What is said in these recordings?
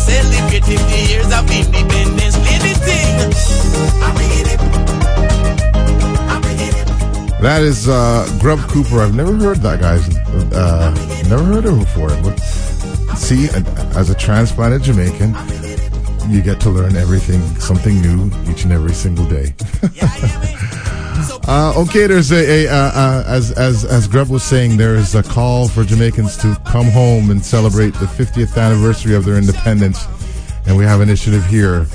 celebrating the years of independence. Play the thing. I'm bringing it. That is Grub Cooper. I've never heard that, guys. Never heard of him before. But see, as a transplanted Jamaican, you get to learn everything, something new each and every single day. Okay, there's as Grub was saying, there is a call for Jamaicans to come home and celebrate the 50th anniversary of their independence, and we have an initiative here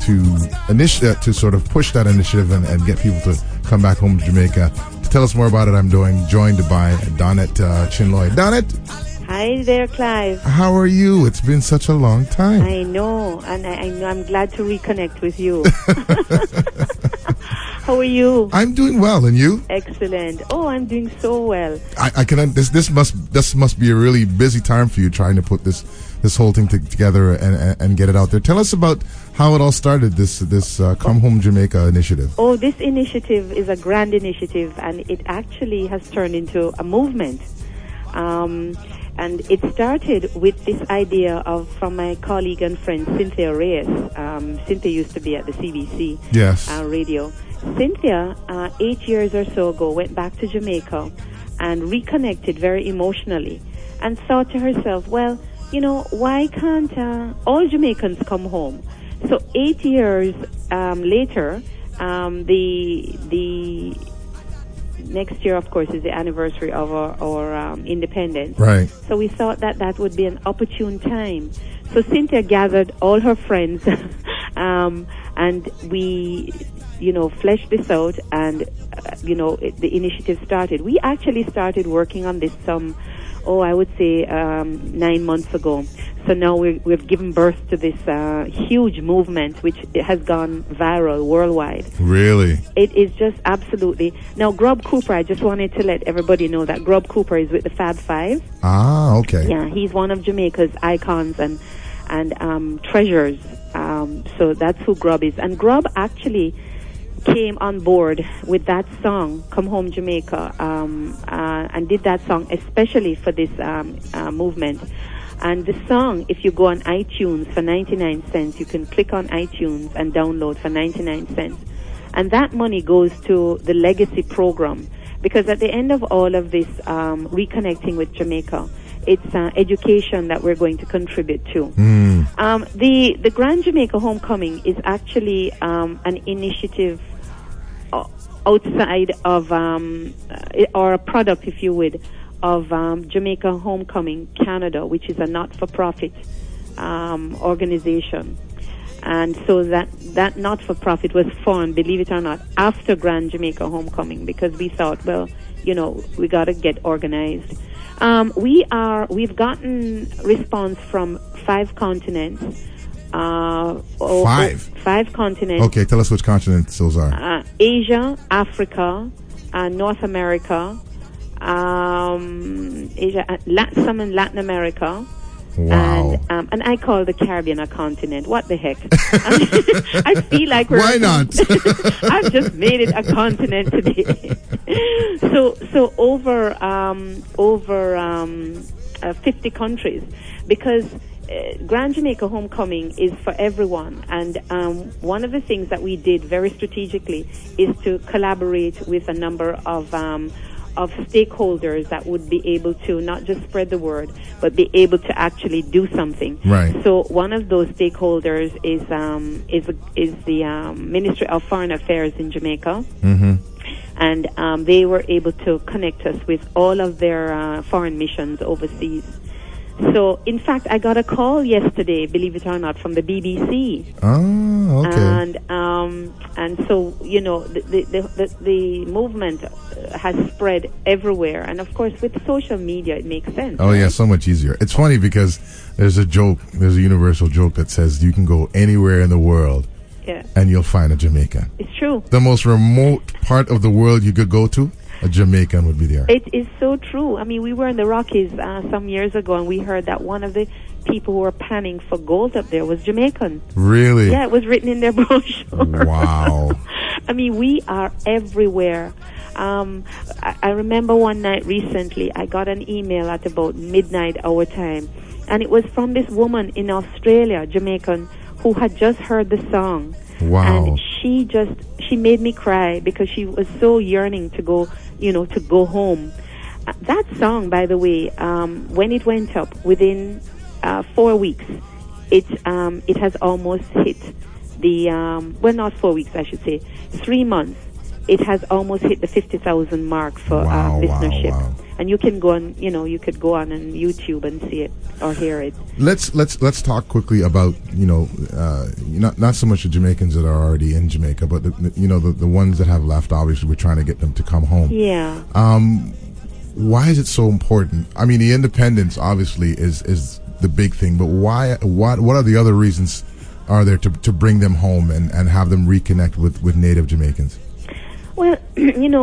to sort of push that initiative and get people to come back home to Jamaica. To tell us more about it, I'm joined by Donette Chin-Loy. Donette. Hi there, Clive. How are you? It's been such a long time. I know, and I know I'm glad to reconnect with you. How are you? I'm doing well, and you? Excellent. Oh, I'm doing so well. I can. This must be a really busy time for you trying to put this whole thing together and get it out there. Tell us about how it all started. This Come Home Jamaica initiative. Oh, this initiative is a grand initiative, and it actually has turned into a movement. And it started with this idea from my colleague and friend Cynthia Reyes. Cynthia used to be at the CBC radio. Cynthia, 8 years or so ago, went back to Jamaica and reconnected very emotionally and thought to herself, well, you know, why can't all Jamaicans come home? So 8 years later, the next year, of course, is the anniversary of our independence. Right. So we thought that would be an opportune time. So Cynthia gathered all her friends, and we, fleshed this out, and, the initiative started. We actually started working on this I would say 9 months ago. So now we've given birth to this huge movement, which has gone viral worldwide. Really? It is just absolutely. Now, Grub Cooper, I just wanted to let everybody know that Grub Cooper is with the Fab Five. Ah, okay. Yeah, he's one of Jamaica's icons and treasures. So that's who Grub is. And Grub actually came on board with that song, Come Home Jamaica, and did that song especially for this movement. And the song, if you go on iTunes for 99 cents, you can click on iTunes and download for 99 cents. And that money goes to the Legacy program, because at the end of all of this reconnecting with Jamaica, it's education that we're going to contribute to. The Grand Jamaica Homecoming is actually an initiative outside of, or a product, if you would, of Jamaica Homecoming Canada, which is a not-for-profit organization. And so that not-for-profit was formed, believe it or not, after Grand Jamaica Homecoming, because we thought, well, we got to get organized. We've gotten response from 5 continents. 5 continents. Okay, tell us which continents those are. Asia, Africa, North America, Asia, some in Latin America. Wow. And I call the Caribbean a continent. What the heck? I feel like we're... Why not? I've just made it a continent today. So over 50 countries, because Grand Jamaica Homecoming is for everyone. And one of the things that we did very strategically is to collaborate with a number of stakeholders that would be able to not just spread the word, but be able to actually do something. Right. So one of those stakeholders is the Ministry of Foreign Affairs in Jamaica. Mm-hmm. And they were able to connect us with all of their foreign missions overseas. So, in fact, I got a call yesterday, believe it or not, from the BBC. Oh, okay. And so, the movement has spread everywhere. And, of course, with social media, it makes sense. Oh, right? Yeah, so much easier. It's funny because there's a universal joke that says you can go anywhere in the world and you'll find a Jamaican. It's true. The most remote part of the world you could go to, a Jamaican would be there. It is so true. I mean, we were in the Rockies some years ago, and we heard that one of the people who were panning for gold up there was Jamaican. Really? Yeah, it was written in their brochure. Wow. I mean, we are everywhere. I remember one night recently, I got an email at about midnight our time, And it was from this woman in Australia, Jamaican, who had just heard the song. Wow. And she made me cry because she was so yearning to go, to go home. That song, by the way, when it went up within 4 weeks, it has almost hit the, not 4 weeks, I should say, 3 months. It has almost hit the 50,000 mark for listenership. Wow. And you can go on, you could go on YouTube and see it or hear it. Let's talk quickly about not so much the Jamaicans that are already in Jamaica, but the ones that have left. Obviously, we're trying to get them to come home. Yeah. Why is it so important? I mean, the independence obviously is the big thing, but why? What are the other reasons are there to bring them home and have them reconnect with native Jamaicans? Well,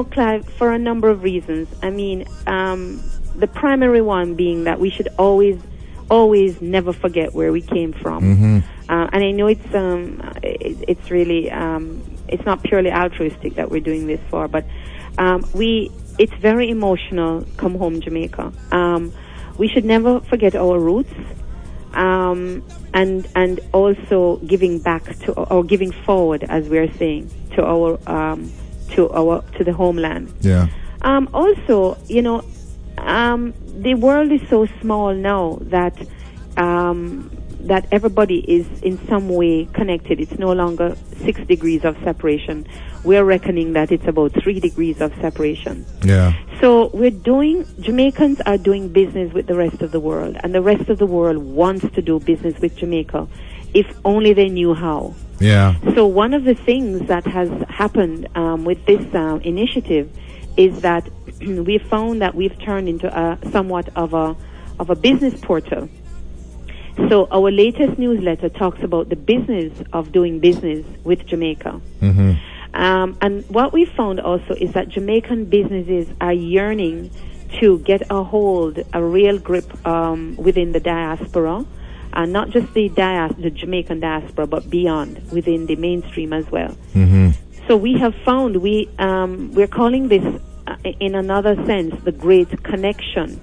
Clive, for a number of reasons. I mean, the primary one being that we should always never forget where we came from. Mm-hmm. And I know it's really it's not purely altruistic that we're doing this for, but it's very emotional. Come Home Jamaica. We should never forget our roots, and also giving back to or giving forward, as we're saying, to our to the homeland. Yeah. Also, the world is so small now that that everybody is in some way connected. It's no longer 6 degrees of separation. We're reckoning that it's about 3 degrees of separation. Yeah. So Jamaicans are doing business with the rest of the world, and the rest of the world wants to do business with Jamaica, if only they knew how. Yeah. So one of the things that has happened with this initiative is that we found that we've turned into somewhat of a business portal. So our latest newsletter talks about the business of doing business with Jamaica. Mm-hmm. And what we found also is that Jamaican businesses are yearning to get a real grip within the diaspora. Not just the Jamaican diaspora, but beyond, within the mainstream as well. Mm-hmm. So we have found we're calling this, in another sense, the Great Connection,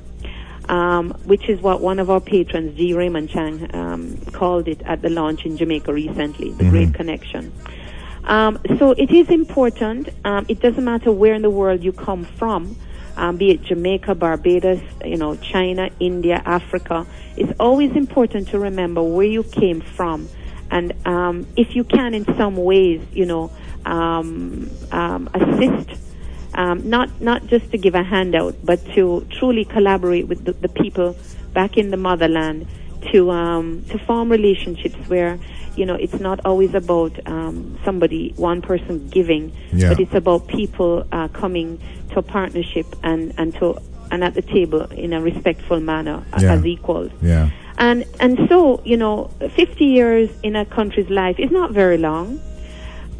which is what one of our patrons, G. Raymond Chang, called it at the launch in Jamaica recently, the Great Connection. So it is important. It doesn't matter where in the world you come from, be it Jamaica, Barbados, China, India, Africa. It's always important to remember where you came from, and if you can, in some ways, assist, not just to give a handout, but to truly collaborate with the people back in the motherland to form relationships where it's not always about one person giving, but it's about people coming to a partnership and at the table in a respectful manner as equals. Yeah. And so 50 years in a country's life is not very long.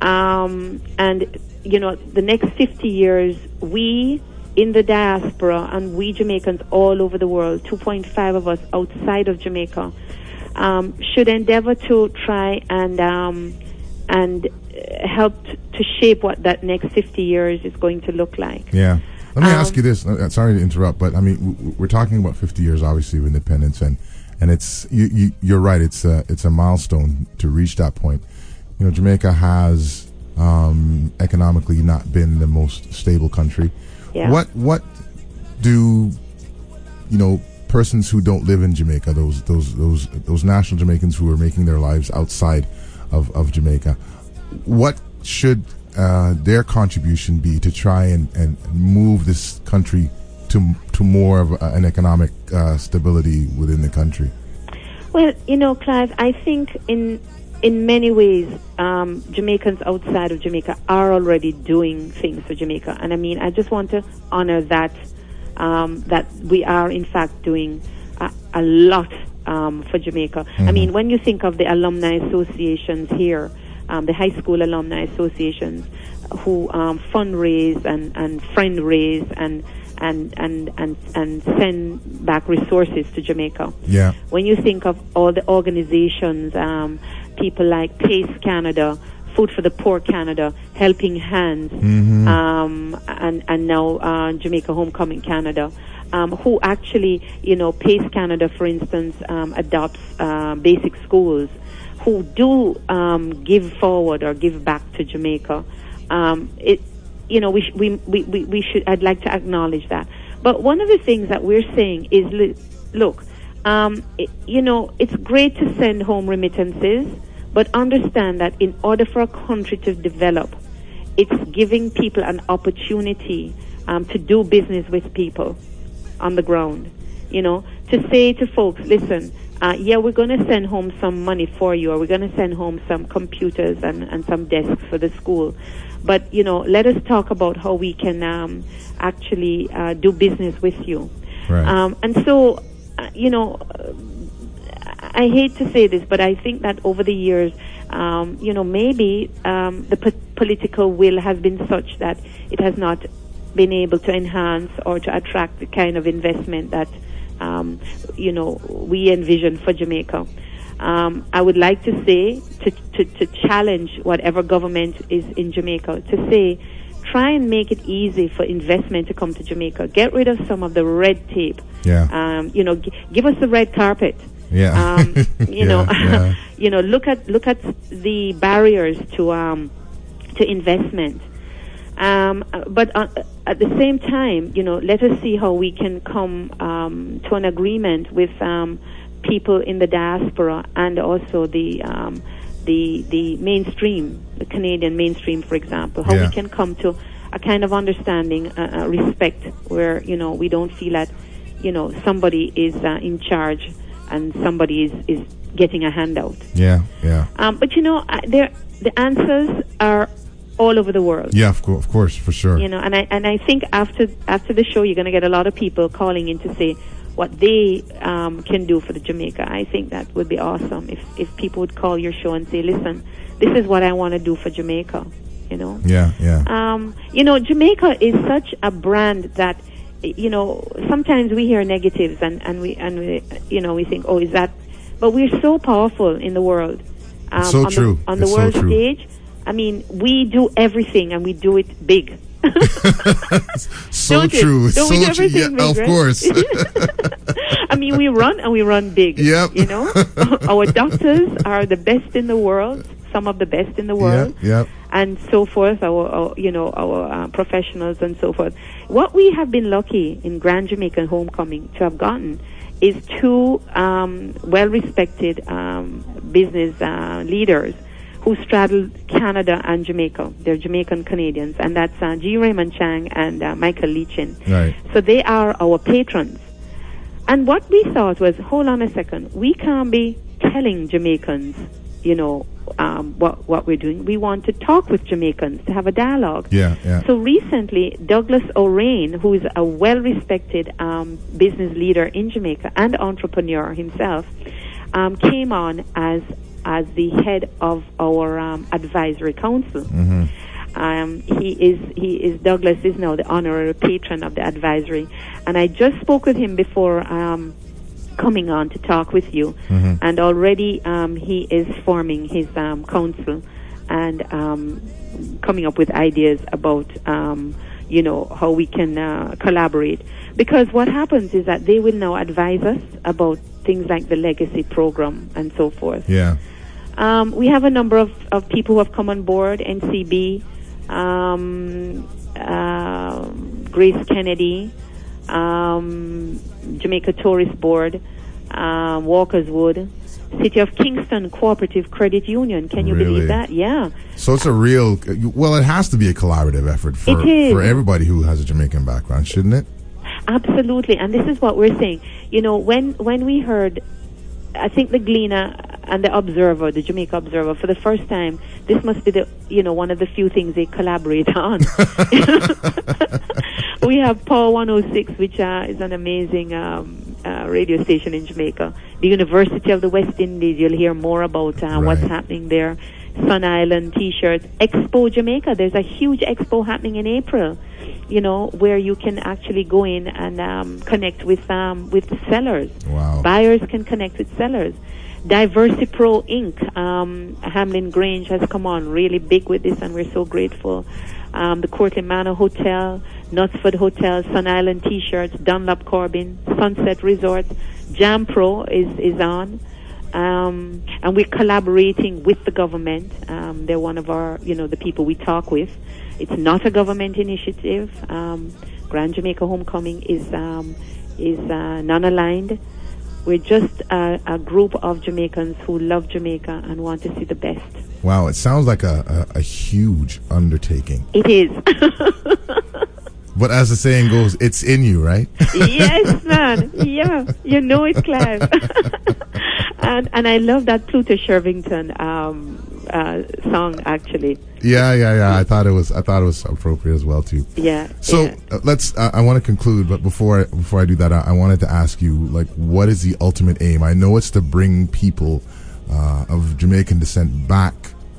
And the next 50 years, we in the diaspora and we Jamaicans all over the world, 2.5 of us outside of Jamaica, should endeavor to try and help to shape what that next 50 years is going to look like. Yeah. Let me ask you this. Sorry to interrupt, but I mean, we're talking about 50 years, obviously, of independence, and it's you're right. It's a milestone to reach that point. Jamaica has economically not been the most stable country. Yeah. What do persons who don't live in Jamaica, those national Jamaicans who are making their lives outside of Jamaica, what should their contribution be to try and move this country to more of an economic stability within the country? Well, Clive, I think in many ways, Jamaicans outside of Jamaica are already doing things for Jamaica, and I just want to honor that we are in fact doing a lot for Jamaica. Mm-hmm. When you think of the alumni associations here, the high school alumni associations who fundraise and friend raise and send back resources to Jamaica. Yeah. When you think of all the organizations, people like PACE Canada Food for the Poor Canada, Helping Hands, and now Jamaica Homecoming Canada, who actually, PACE Canada, for instance, adopts basic schools, who do give forward or give back to Jamaica. We should. I'd like to acknowledge that. But one of the things that we're saying is, look, it's great to send home remittances, but understand that in order for a country to develop, it's giving people an opportunity to do business with people on the ground. To say to folks, listen, we're going to send home some money for you, or we're going to send home some computers and some desks for the school. But, let us talk about how we can actually do business with you. Right. And so, I hate to say this, but I think that over the years, maybe the political will has been such that it has not been able to enhance or to attract the kind of investment that, we envision for Jamaica. I would like to say, to challenge whatever government is in Jamaica, to say, try and make it easy for investment to come to Jamaica. Get rid of some of the red tape. Yeah. Give us the red carpet. Yeah. Look at the barriers to investment. But at the same time, let us see how we can come to an agreement with people in the diaspora and also the mainstream, the Canadian mainstream, for example. How we can come to a kind of understanding, respect, where we don't feel that somebody is in charge and somebody is getting a handout. Yeah. But the answers are all over the world. Yeah, of course, for sure. And I think after the show, you're going to get a lot of people calling in to say what they can do for the Jamaica. I think that would be awesome if people would call your show and say, listen, this is what I want to do for Jamaica. Yeah. Jamaica is such a brand that sometimes we hear negatives and we think, oh, is that? But we're so powerful in the world. So true. On the world stage, I mean, we do everything and we do it big. So true. Don't we do everything big, of right? course. I mean, we run big. Yep. Our doctors are the best in the world, some of the best in the world. Yep. And so forth, our professionals and so forth. What we have been lucky in Grand Jamaica Homecoming to have gotten is two well-respected business leaders who straddle Canada and Jamaica. They're Jamaican Canadians, and that's G. Raymond Chang and Michael Leachin. Right. So they are our patrons. And what we thought was, hold on a second, we can't be telling Jamaicans, what we're doing. We want to talk with Jamaicans, to have a dialogue. Yeah. So recently, Douglas O'Rain, who is a well-respected business leader in Jamaica and entrepreneur himself, came on as the head of our advisory council. Mm-hmm. Douglas is now the honorary patron of the advisory, and I just spoke with him before coming on to talk with you, and already he is forming his council and coming up with ideas about how we can collaborate, because what happens is that they will now advise us about things like the legacy program and so forth. Yeah. We have a number of people who have come on board: NCB, Grace Kennedy, Jamaica Tourist Board, Walker's Wood, City of Kingston Cooperative Credit Union. Can you believe that? Yeah. So it's a it has to be a collaborative effort for everybody who has a Jamaican background, shouldn't it? Absolutely. And this is what we're saying. When we heard, I think the Gleaner and the Observer, the Jamaica Observer, for the first time, this must be one of the few things they collaborate on. We have Power 106, which is an amazing radio station in Jamaica. The University of the West Indies, you'll hear more about what's happening there. Sun Island T-shirts. Expo Jamaica, there's a huge expo happening in April. where you can actually go in and connect with the sellers. Wow. Buyers can connect with sellers. Diversipro Inc. Hamlin Grange has come on really big with this, and we're so grateful. The Courtly Manor Hotel, Knutsford Hotel, Sun Island T-shirts, Dunlop Corbin, Sunset Resort, Jam Pro is on. And we're collaborating with the government. They're one of our, the people we talk with. It's not a government initiative. Grand Jamaica Homecoming is non-aligned. We're just a group of Jamaicans who love Jamaica and want to see the best. Wow, it sounds like a huge undertaking. It is. But as the saying goes, it's in you, right? Yes, man. Yeah, it's Clive. and I love that Pluto Shervington song, actually. Yeah. I thought it was appropriate as well too. Yeah. So let's. I want to conclude, but before I do that, I wanted to ask you, what is the ultimate aim? I know it's to bring people of Jamaican descent back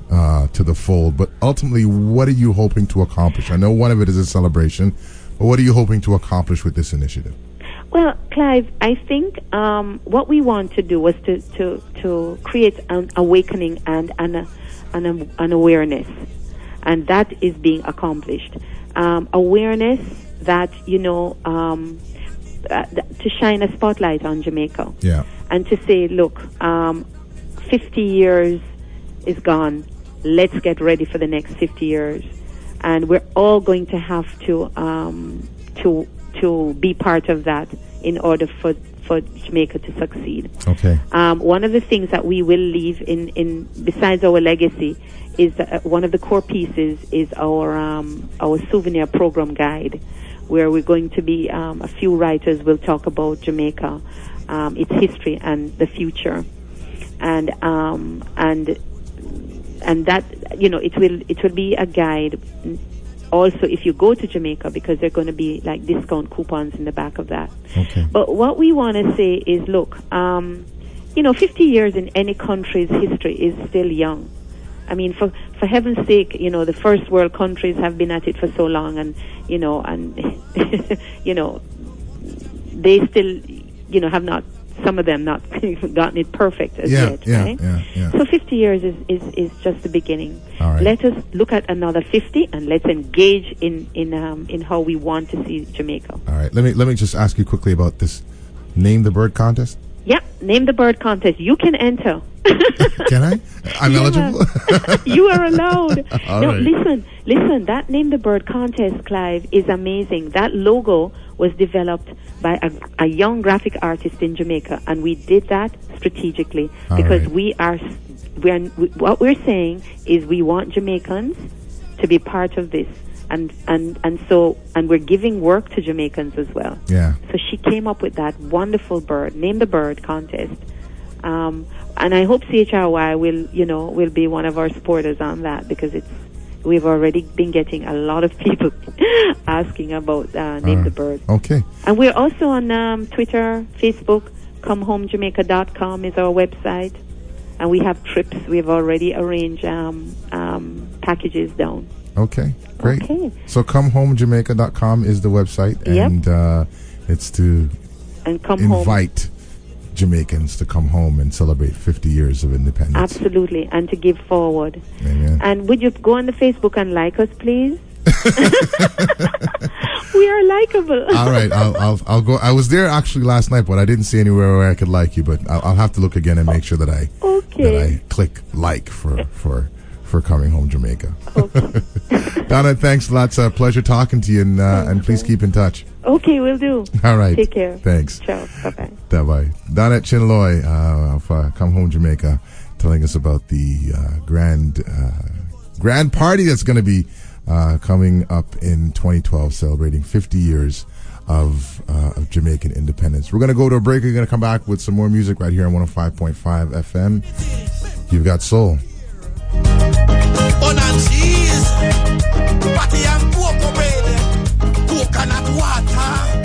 to the fold, but ultimately, what are you hoping to accomplish? I know one of it is a celebration, but what are you hoping to accomplish with this initiative? Well, Clive, I think what we want to do was to create an awakening and an awareness, and that is being accomplished. Awareness that to shine a spotlight on Jamaica, and to say, look, 50 years is gone. Let's get ready for the next 50 years, and we're all going to have to be part of that in order for Jamaica to succeed. Okay. One of the things that we will leave in besides our legacy is one of the core pieces is our souvenir program guide, where we're going to be a few writers will talk about Jamaica, its history and the future, and that it will be a guide. Also, if you go to Jamaica, because there are going to be like discount coupons in the back of that. Okay. But what we want to say is, look, 50 years in any country's history is still young. I mean, for heaven's sake, the first world countries have been at it for so long, and they still, have not. Some of them not gotten it perfect as yet, right? Yeah. So 50 years is just the beginning. All right. Let us look at another 50, and let's engage in how we want to see Jamaica. All right. Let me just ask you quickly about this Name the Bird contest. Yeah, Name the Bird contest. You can enter. Can I? I'm eligible? You are allowed. All no, right. Listen, that Name the Bird contest, Clive, is amazing. That logo was developed by a young graphic artist in Jamaica, and we did that strategically because what we're saying is we want Jamaicans to be part of this. And we're giving work to Jamaicans as well. Yeah. So she came up with that wonderful bird, Name the Bird contest. And I hope CHRY will be one of our supporters on that, because we've already been getting a lot of people asking about Name the Bird. Okay. And we're also on Twitter, Facebook. ComeHomeJamaica.com is our website, and we have trips. We've already arranged packages down. Okay, great. Okay. So ComeHomeJamaica.com is the website, and it's to invite Jamaicans to come home and celebrate 50 years of independence. Absolutely, and to give forward. Amen. And would you go on the Facebook and like us, please? We are likable. All right, I'll go. I was there actually last night, but I didn't see anywhere where I could like you. But I'll have to look again and make sure that I click like for Coming Home Jamaica. Okay. Donna, thanks a lot. It's a pleasure talking to you, and please keep in touch. Okay, will do. All right. Take care. Thanks. Ciao. Bye-bye. Bye-bye. Donette Chin-Loy of Come Home Jamaica, telling us about the grand party that's going to be coming up in 2012, celebrating 50 years of Jamaican independence. We're going to go to a break. We're going to come back with some more music right here on 105.5 FM. You've got soul. On and cheese, patty and cocoa bread, coconut water.